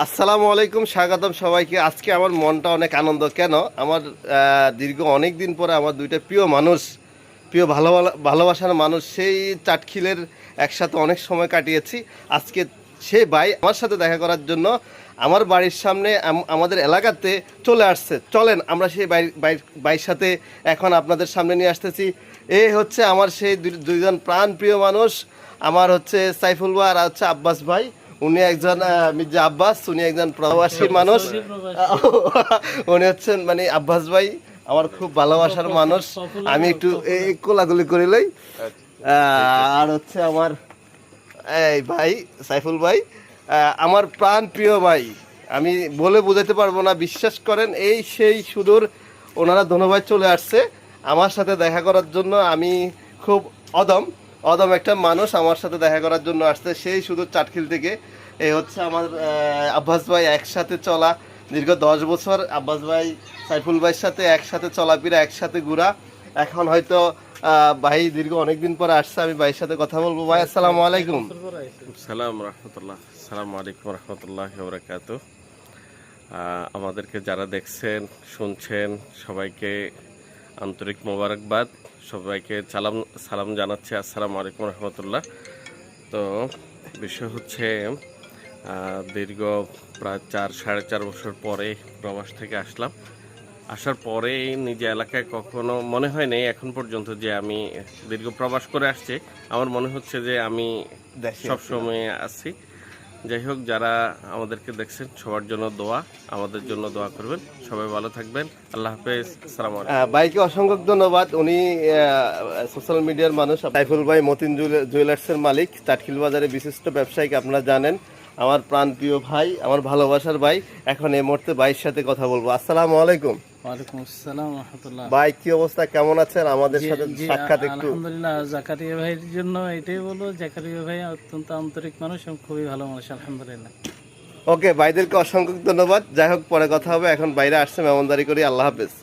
আসসালামু আলাইকুম, স্বাগতম সবাইকে। আজকে আমার মনটা অনেক আনন্দ। কেন? আমার দীর্ঘ অনেক দিন পরে আমার দুইটা প্রিয় মানুষ, প্রিয় ভালোবাসার মানুষ, সেই চাটখিলের একসাথে অনেক সময় কাটিয়েছি। আজকে সে ভাই আমার সাথে দেখা করার জন্য আমার বাড়ির সামনে আমাদের এলাকাতে চলে আসছে। চলেন আমরা সেই বাইর সাথে এখন আপনাদের সামনে নিয়ে আসতেছি। এই হচ্ছে আমার সেই দুইজন প্রাণ প্রিয় মানুষ। আমার হচ্ছে সাইফুল ভাই আর হচ্ছে আব্বাস ভাই। উনি একজন মির্জা আব্বাস, উনি একজন প্রবাসী মানুষ। উনি হচ্ছেন মানে আব্বাস ভাই আমার খুব ভালোবাসার মানুষ। আমি একটু এই কোলাগুলি করে লই। আর হচ্ছে আমার এই ভাই সাইফুল ভাই, আমার প্রাণ প্রিয় ভাই। আমি বলে বোঝাতে পারবো না, বিশ্বাস করেন। এই সেই সুদূর ওনারা ধন্যবাদ চলে আসছে আমার সাথে দেখা করার জন্য। আমি খুব অদম অদম একটা মানুষ আমার সাথে দেখা করার জন্য আসছে সেই সুদূর চাটখিল থেকে। এই হচ্ছে আমার আব্বাস ভাই, একসাথে চলা দীর্ঘ 10 বছর আব্বাস ভাই সাইফুল ভাইয়ের সাথে একসাথে চলাফেরা, একসাথে ঘোরা। এখন হয়তো ভাই দীর্ঘ অনেকদিন পরে আসছে, আমি ভাইয়ের সাথে কথা বলবো। ভাই আসসালামু আলাইকুম। সালাম রহমতুল্লাহ। সালাম আলাইকুম রহমতুল্লাহ বরকাত। আমাদেরকে যারা দেখছেন শুনছেন সবাইকে আন্তরিক মোবারকবাদ, সবাইকে সালাম জানাচ্ছি। আসসালামু আলাইকুম রহমতুল্লাহ। তো বিষয় হচ্ছে দীর্ঘ প্রায় 4-4.5 বছর পরে প্রবাস থেকে আসলাম। আসার পরে নিজে এলাকায় কখনো মনে হয় নাই এখন পর্যন্ত যে আমি দীর্ঘ প্রবাস করে আসছি। আমার মনে হচ্ছে যে আমি সবসময় আছি। যাই হোক, যারা আমাদেরকে দেখছেন সবার জন্য দোয়া, আমাদের জন্য দোয়া করবেন। সবাই ভালো থাকবেন। আল্লাহ হাফেজ। আসসালামু আলাইকুম। ভাইকে অসংখ্য ধন্যবাদ। উনি সোশ্যাল মিডিয়ার মানুষ। সাইফুল ভাই মতিন জুয়েলার্সের মালিক, চাটখিল বাজারে বিশিষ্ট ব্যবসায়িক, আপনারা জানেন। আমার প্রাণ প্রিয় ভাই, আমার ভালোবাসার ভাই। এখন এই মুহূর্তে ভাইয়ের সাথে কথা বলবো। আসসালামু আলাইকুম। ওয়ালাইকুম আসসালাম রাহমাতুল্লাহ। ভাই কি অবস্থা, কেমন আছেন? আমাদের সাথে সাক্ষাৎ একটু। আলহামদুলিল্লাহ, জাকারিয়া ভাইয়ের জন্য এটাই বলবো, জাকারিয়া ভাই অত্যন্ত আন্তরিক মানুষ এবং খুবই ভালো মানুষ, আলহামদুলিল্লাহ। ওকে, ভাইদেরকে অসংখ্য ধন্যবাদ। যাই হোক, পরে কথা হবে। এখন বাইরে আসছে, মেহমানদারি করি। আল্লাহ হাফেজ।